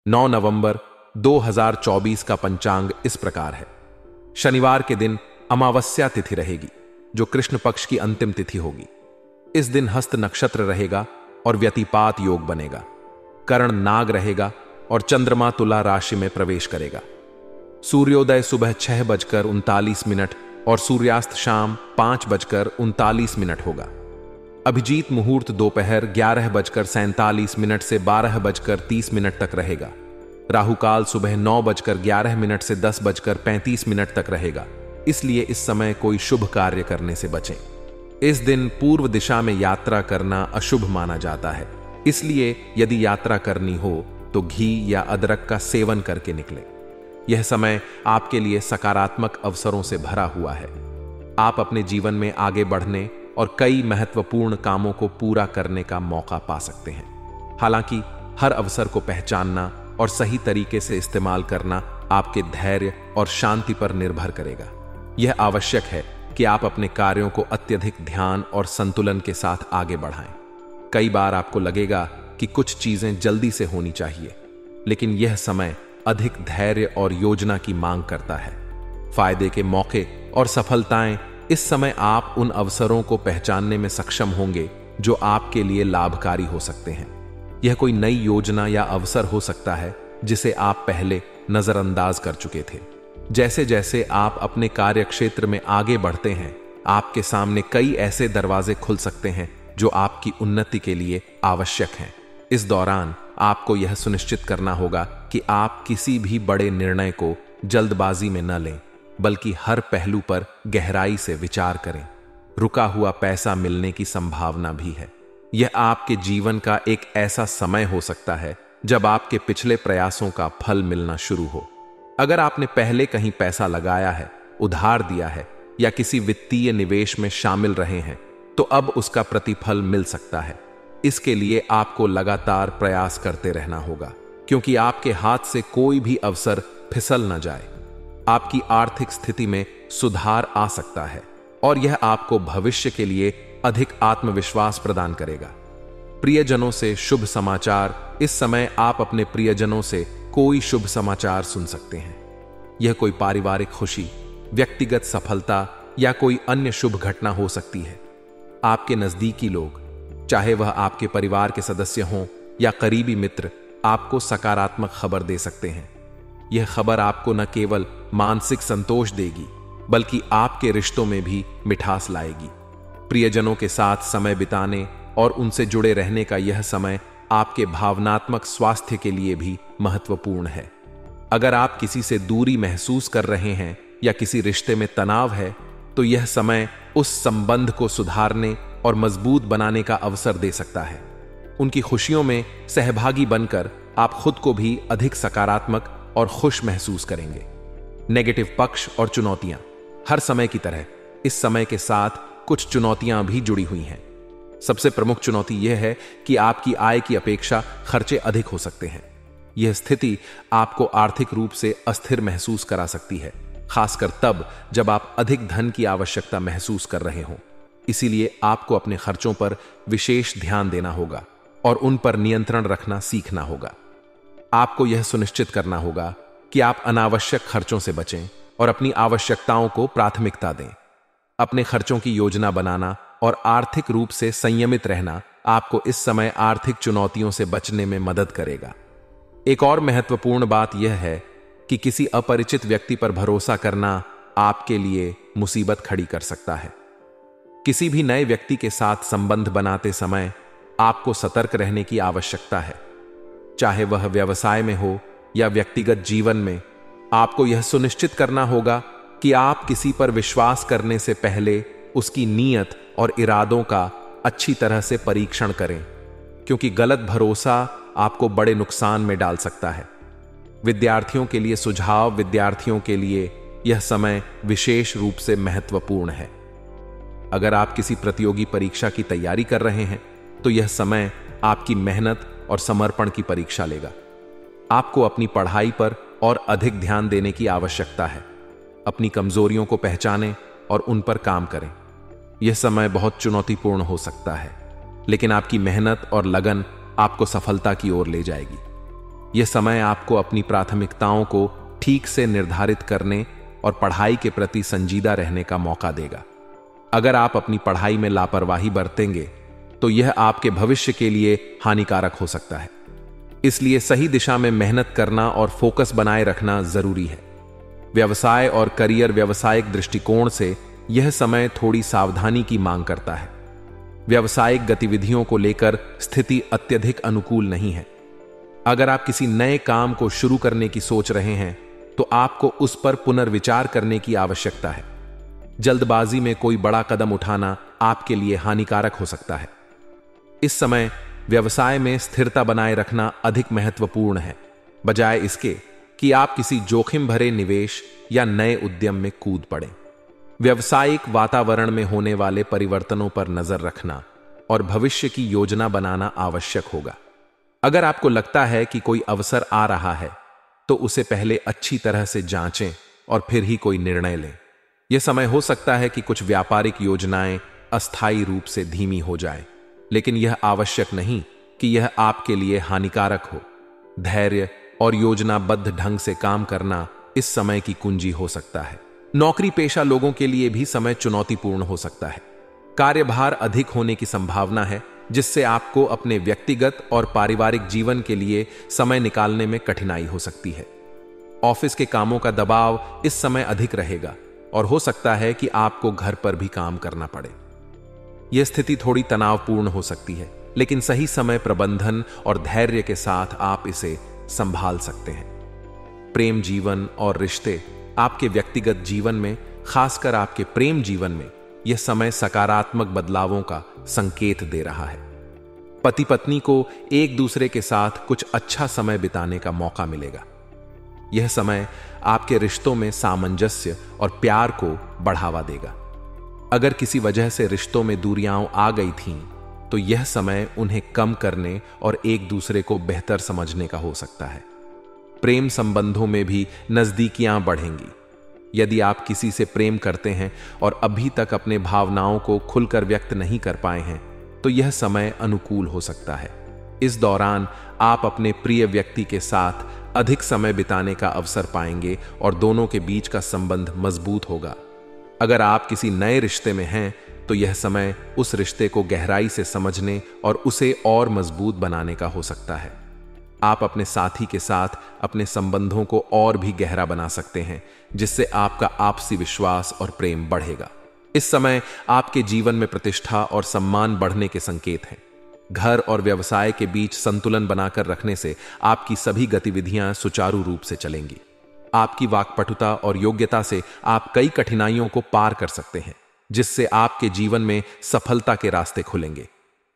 9 नवंबर 2024 का पंचांग इस प्रकार है। शनिवार के दिन अमावस्या तिथि रहेगी, जो कृष्ण पक्ष की अंतिम तिथि होगी। इस दिन हस्त नक्षत्र रहेगा और व्यतिपात योग बनेगा। कर्ण नाग रहेगा और चंद्रमा तुला राशि में प्रवेश करेगा। सूर्योदय सुबह 6:39 और सूर्यास्त शाम 5:39 होगा। अभिजीत मुहूर्त दोपहर 11:47 से 12:30 तक रहेगा। राहुकाल सुबह 9:11 से 10:35 तक रहेगा, इसलिए इस समय कोई शुभ कार्य करने से बचें। इस दिन पूर्व दिशा में यात्रा करना अशुभ माना जाता है, इसलिए यदि यात्रा करनी हो तो घी या अदरक का सेवन करके निकलें। यह समय आपके लिए सकारात्मक अवसरों से भरा हुआ है। आप अपने जीवन में आगे बढ़ने और कई महत्वपूर्ण कामों को पूरा करने का मौका पा सकते हैं। हालांकि हर अवसर को पहचानना और सही तरीके से इस्तेमाल करना आपके धैर्य और शांति पर निर्भर करेगा। यह आवश्यक है कि आप अपने कार्यों को अत्यधिक ध्यान और संतुलन के साथ आगे बढ़ाएं। कई बार आपको लगेगा कि कुछ चीजें जल्दी से होनी चाहिए, लेकिन यह समय अधिक धैर्य और योजना की मांग करता है। फायदे के मौके और सफलताएं इस समय आप उन अवसरों को पहचानने में सक्षम होंगे जो आपके लिए लाभकारी हो सकते हैं। यह कोई नई योजना या अवसर हो सकता है जिसे आप पहले नजरअंदाज कर चुके थे। जैसे जैसे आप अपने कार्य क्षेत्र में आगे बढ़ते हैं, आपके सामने कई ऐसे दरवाजे खुल सकते हैं जो आपकी उन्नति के लिए आवश्यक हैं। इस दौरान आपको यह सुनिश्चित करना होगा कि आप किसी भी बड़े निर्णय को जल्दबाजी में न लें, बल्कि हर पहलू पर गहराई से विचार करें। रुका हुआ पैसा मिलने की संभावना भी है। यह आपके जीवन का एक ऐसा समय हो सकता है जब आपके पिछले प्रयासों का फल मिलना शुरू हो। अगर आपने पहले कहीं पैसा लगाया है, उधार दिया है या किसी वित्तीय निवेश में शामिल रहे हैं, तो अब उसका प्रतिफल मिल सकता है। इसके लिए आपको लगातार प्रयास करते रहना होगा, क्योंकि आपके हाथ से कोई भी अवसर फिसल न जाए। आपकी आर्थिक स्थिति में सुधार आ सकता है और यह आपको भविष्य के लिए अधिक आत्मविश्वास प्रदान करेगा। प्रियजनों से शुभ समाचार। इस समय आप अपने प्रियजनों से कोई शुभ समाचार सुन सकते हैं। यह कोई पारिवारिक खुशी, व्यक्तिगत सफलता या कोई अन्य शुभ घटना हो सकती है। आपके नजदीकी लोग, चाहे वह आपके परिवार के सदस्य हों या करीबी मित्र, आपको सकारात्मक खबर दे सकते हैं। यह खबर आपको न केवल मानसिक संतोष देगी, बल्कि आपके रिश्तों में भी मिठास लाएगी। प्रियजनों के साथ समय बिताने और उनसे जुड़े रहने का यह समय आपके भावनात्मक स्वास्थ्य के लिए भी महत्वपूर्ण है। अगर आप किसी से दूरी महसूस कर रहे हैं या किसी रिश्ते में तनाव है, तो यह समय उस संबंध को सुधारने और मजबूत बनाने का अवसर दे सकता है। उनकी खुशियों में सहभागी बनकर आप खुद को भी अधिक सकारात्मक और खुश महसूस करेंगे। नेगेटिव पक्ष और चुनौतियां। हर समय की तरह इस समय के साथ कुछ चुनौतियां भी जुड़ी हुई हैं। सबसे प्रमुख चुनौती यह है कि आपकी आय की अपेक्षा खर्चे अधिक हो सकते हैं। यह स्थिति आपको आर्थिक रूप से अस्थिर महसूस करा सकती है, खासकर तब जब आप अधिक धन की आवश्यकता महसूस कर रहे हों। इसीलिए आपको अपने खर्चों पर विशेष ध्यान देना होगा और उन पर नियंत्रण रखना सीखना होगा। आपको यह सुनिश्चित करना होगा कि आप अनावश्यक खर्चों से बचें और अपनी आवश्यकताओं को प्राथमिकता दें। अपने खर्चों की योजना बनाना और आर्थिक रूप से संयमित रहना आपको इस समय आर्थिक चुनौतियों से बचने में मदद करेगा। एक और महत्वपूर्ण बात यह है कि किसी अपरिचित व्यक्ति पर भरोसा करना आपके लिए मुसीबत खड़ी कर सकता है। किसी भी नए व्यक्ति के साथ संबंध बनाते समय आपको सतर्क रहने की आवश्यकता है। चाहे वह व्यवसाय में हो या व्यक्तिगत जीवन में, आपको यह सुनिश्चित करना होगा कि आप किसी पर विश्वास करने से पहले उसकी नीयत और इरादों का अच्छी तरह से परीक्षण करें, क्योंकि गलत भरोसा आपको बड़े नुकसान में डाल सकता है। विद्यार्थियों के लिए सुझाव। विद्यार्थियों के लिए यह समय विशेष रूप से महत्वपूर्ण है। अगर आप किसी प्रतियोगी परीक्षा की तैयारी कर रहे हैं, तो यह समय आपकी मेहनत और समर्पण की परीक्षा लेगा। आपको अपनी पढ़ाई पर और अधिक ध्यान देने की आवश्यकता है। अपनी कमजोरियों को पहचानें और उन पर काम करें। यह समय बहुत चुनौतीपूर्ण हो सकता है, लेकिन आपकी मेहनत और लगन आपको सफलता की ओर ले जाएगी। यह समय आपको अपनी प्राथमिकताओं को ठीक से निर्धारित करने और पढ़ाई के प्रति संजीदा रहने का मौका देगा। अगर आप अपनी पढ़ाई में लापरवाही बरतेंगे तो यह आपके भविष्य के लिए हानिकारक हो सकता है। इसलिए सही दिशा में मेहनत करना और फोकस बनाए रखना जरूरी है। व्यवसाय और करियर व्यावसायिक दृष्टिकोण से यह समय थोड़ी सावधानी की मांग करता है। व्यावसायिक गतिविधियों को लेकर स्थिति अत्यधिक अनुकूल नहीं है। अगर आप किसी नए काम को शुरू करने की सोच रहे हैं तो आपको उस पर पुनर्विचार करने की आवश्यकता है। जल्दबाजी में कोई बड़ा कदम उठाना आपके लिए हानिकारक हो सकता है। इस समय व्यवसाय में स्थिरता बनाए रखना अधिक महत्वपूर्ण है, बजाय इसके कि आप किसी जोखिम भरे निवेश या नए उद्यम में कूद पड़ें। व्यावसायिक वातावरण में होने वाले परिवर्तनों पर नजर रखना और भविष्य की योजना बनाना आवश्यक होगा। अगर आपको लगता है कि कोई अवसर आ रहा है तो उसे पहले अच्छी तरह से जांचें और फिर ही कोई निर्णय लें। यह समय हो सकता है कि कुछ व्यापारिक योजनाएं अस्थायी रूप से धीमी हो जाएं, लेकिन यह आवश्यक नहीं कि यह आपके लिए हानिकारक हो। धैर्य और योजनाबद्ध ढंग से काम करना इस समय की कुंजी हो सकता है। नौकरी पेशा लोगों के लिए भी समय चुनौतीपूर्ण हो सकता है। कार्यभार अधिक होने की संभावना है, जिससे आपको अपने व्यक्तिगत और पारिवारिक जीवन के लिए समय निकालने में कठिनाई हो सकती है। ऑफिस के कामों का दबाव इस समय अधिक रहेगा और हो सकता है कि आपको घर पर भी काम करना पड़े। यह स्थिति थोड़ी तनावपूर्ण हो सकती है, लेकिन सही समय प्रबंधन और धैर्य के साथ आप इसे संभाल सकते हैं। प्रेम जीवन और रिश्ते, आपके व्यक्तिगत जीवन में, खासकर आपके प्रेम जीवन में, यह समय सकारात्मक बदलावों का संकेत दे रहा है। पति पत्नी को एक दूसरे के साथ कुछ अच्छा समय बिताने का मौका मिलेगा। यह समय आपके रिश्तों में सामंजस्य और प्यार को बढ़ावा देगा। अगर किसी वजह से रिश्तों में दूरियां आ गई थीं, तो यह समय उन्हें कम करने और एक दूसरे को बेहतर समझने का हो सकता है। प्रेम संबंधों में भी नजदीकियां बढ़ेंगी। यदि आप किसी से प्रेम करते हैं और अभी तक अपने भावनाओं को खुलकर व्यक्त नहीं कर पाए हैं, तो यह समय अनुकूल हो सकता है। इस दौरान आप अपने प्रिय व्यक्ति के साथ अधिक समय बिताने का अवसर पाएंगे और दोनों के बीच का संबंध मजबूत होगा। अगर आप किसी नए रिश्ते में हैं, तो यह समय उस रिश्ते को गहराई से समझने और उसे और मजबूत बनाने का हो सकता है। आप अपने साथी के साथ अपने संबंधों को और भी गहरा बना सकते हैं, जिससे आपका आपसी विश्वास और प्रेम बढ़ेगा। इस समय आपके जीवन में प्रतिष्ठा और सम्मान बढ़ने के संकेत हैं। घर और व्यवसाय के बीच संतुलन बनाकर रखने से आपकी सभी गतिविधियां सुचारू रूप से चलेंगी। आपकी वाक्पटुता और योग्यता से आप कई कठिनाइयों को पार कर सकते हैं, जिससे आपके जीवन में सफलता के रास्ते खुलेंगे।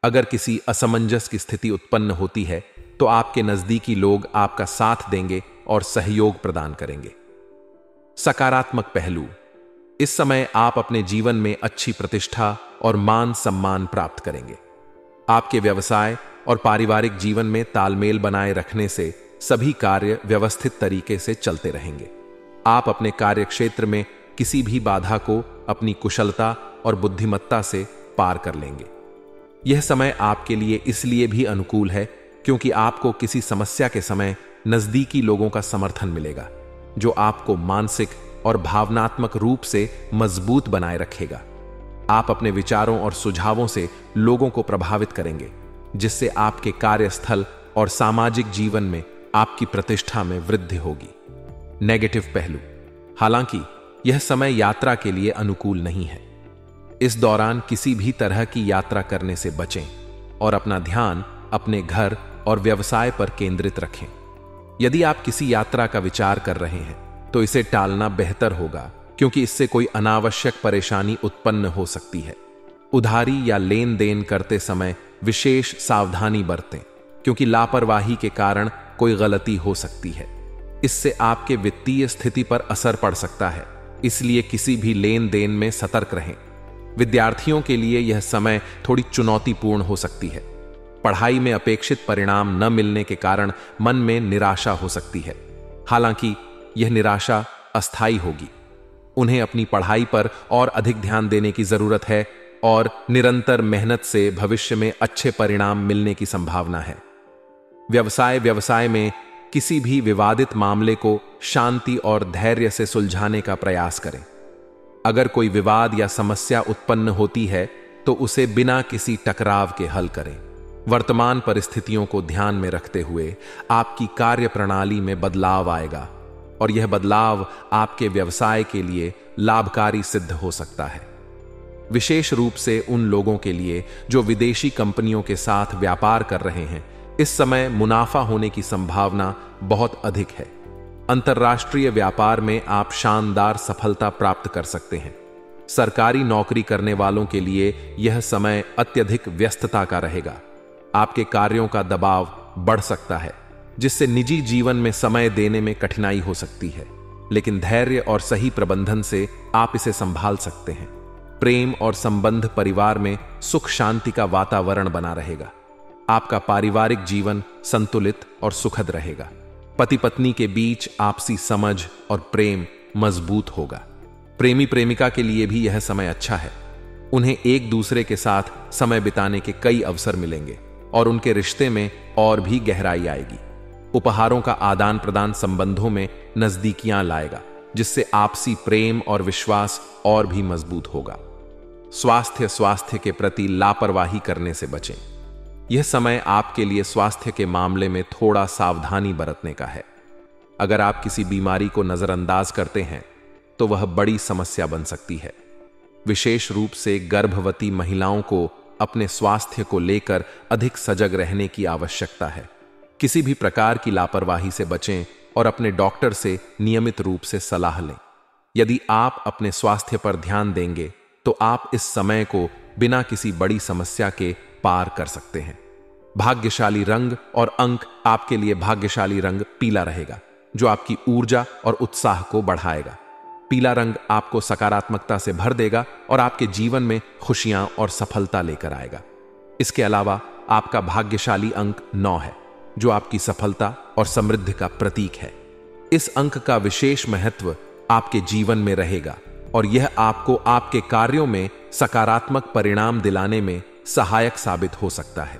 अगर किसी असमंजस की स्थिति उत्पन्न होती है, तो आपके नजदीकी लोग आपका साथ देंगे और सहयोग प्रदान करेंगे। सकारात्मक पहलू, इस समय आप अपने जीवन में अच्छी प्रतिष्ठा और मान सम्मान प्राप्त करेंगे। आपके व्यवसाय और पारिवारिक जीवन में तालमेल बनाए रखने से सभी कार्य व्यवस्थित तरीके से चलते रहेंगे। आप अपने कार्य क्षेत्र में किसी भी बाधा को अपनी कुशलता और बुद्धिमत्ता से पार कर लेंगे। यह समय आपके लिए इसलिए भी अनुकूल है क्योंकि आपको किसी समस्या के समय नजदीकी लोगों का समर्थन मिलेगा, जो आपको मानसिक और भावनात्मक रूप से मजबूत बनाए रखेगा। आप अपने विचारों और सुझावों से लोगों को प्रभावित करेंगे, जिससे आपके कार्यस्थल और सामाजिक जीवन में आपकी प्रतिष्ठा में वृद्धि होगी। नेगेटिव पहलू, हालांकि यह समय यात्रा के लिए अनुकूल नहीं है। इस दौरान किसी भी तरह की यात्रा करने से बचें और अपना ध्यान अपने घर और व्यवसाय पर केंद्रित रखें। यदि आप किसी यात्रा का विचार कर रहे हैं, तो इसे टालना बेहतर होगा, क्योंकि इससे कोई अनावश्यक परेशानी उत्पन्न हो सकती है। उधारी या लेन देन करते समय विशेष सावधानी बरतें, क्योंकि लापरवाही के कारण कोई गलती हो सकती है। इससे आपके वित्तीय स्थिति पर असर पड़ सकता है, इसलिए किसी भी लेन देन में सतर्क रहें। विद्यार्थियों के लिए यह समय थोड़ी चुनौतीपूर्ण हो सकती है। पढ़ाई में अपेक्षित परिणाम न मिलने के कारण मन में निराशा हो सकती है। हालांकि यह निराशा अस्थायी होगी। उन्हें अपनी पढ़ाई पर और अधिक ध्यान देने की जरूरत है और निरंतर मेहनत से भविष्य में अच्छे परिणाम मिलने की संभावना है। व्यवसाय में किसी भी विवादित मामले को शांति और धैर्य से सुलझाने का प्रयास करें। अगर कोई विवाद या समस्या उत्पन्न होती है तो उसे बिना किसी टकराव के हल करें। वर्तमान परिस्थितियों को ध्यान में रखते हुए आपकी कार्य प्रणाली में बदलाव आएगा और यह बदलाव आपके व्यवसाय के लिए लाभकारी सिद्ध हो सकता है। विशेष रूप से उन लोगों के लिए जो विदेशी कंपनियों के साथ व्यापार कर रहे हैं, इस समय मुनाफा होने की संभावना बहुत अधिक है। अंतर्राष्ट्रीय व्यापार में आप शानदार सफलता प्राप्त कर सकते हैं। सरकारी नौकरी करने वालों के लिए यह समय अत्यधिक व्यस्तता का रहेगा। आपके कार्यों का दबाव बढ़ सकता है, जिससे निजी जीवन में समय देने में कठिनाई हो सकती है, लेकिन धैर्य और सही प्रबंधन से आप इसे संभाल सकते हैं। प्रेम और संबंध परिवार में सुख शांति का वातावरण बना रहेगा। आपका पारिवारिक जीवन संतुलित और सुखद रहेगा। पति पत्नी के बीच आपसी समझ और प्रेम मजबूत होगा। प्रेमी प्रेमिका के लिए भी यह समय अच्छा है। उन्हें एक दूसरे के साथ समय बिताने के कई अवसर मिलेंगे और उनके रिश्ते में और भी गहराई आएगी। उपहारों का आदान प्रदान संबंधों में नजदीकियां लाएगा, जिससे आपसी प्रेम और विश्वास और भी मजबूत होगा। स्वास्थ्य के प्रति लापरवाही करने से बचें। यह समय आपके लिए स्वास्थ्य के मामले में थोड़ा सावधानी बरतने का है। अगर आप किसी बीमारी को नजरअंदाज करते हैं तो वह बड़ी समस्या बन सकती है। विशेष रूप से गर्भवती महिलाओं को अपने स्वास्थ्य को लेकर अधिक सजग रहने की आवश्यकता है। किसी भी प्रकार की लापरवाही से बचें और अपने डॉक्टर से नियमित रूप से सलाह लें। यदि आप अपने स्वास्थ्य पर ध्यान देंगे तो आप इस समय को बिना किसी बड़ी समस्या के पार कर सकते हैं। भाग्यशाली रंग और अंक आपके लिए भाग्यशाली रंग पीला रहेगा, जो आपकी ऊर्जा और उत्साह को बढ़ाएगा। पीला रंग आपको सकारात्मकता से भर देगा और आपके जीवन में खुशियां और सफलता लेकर आएगा। इसके अलावा आपका भाग्यशाली अंक 9 है, जो आपकी सफलता और समृद्धि का प्रतीक है। इस अंक का विशेष महत्व आपके जीवन में रहेगा और यह आपको आपके कार्यों में सकारात्मक परिणाम दिलाने में सहायक साबित हो सकता है।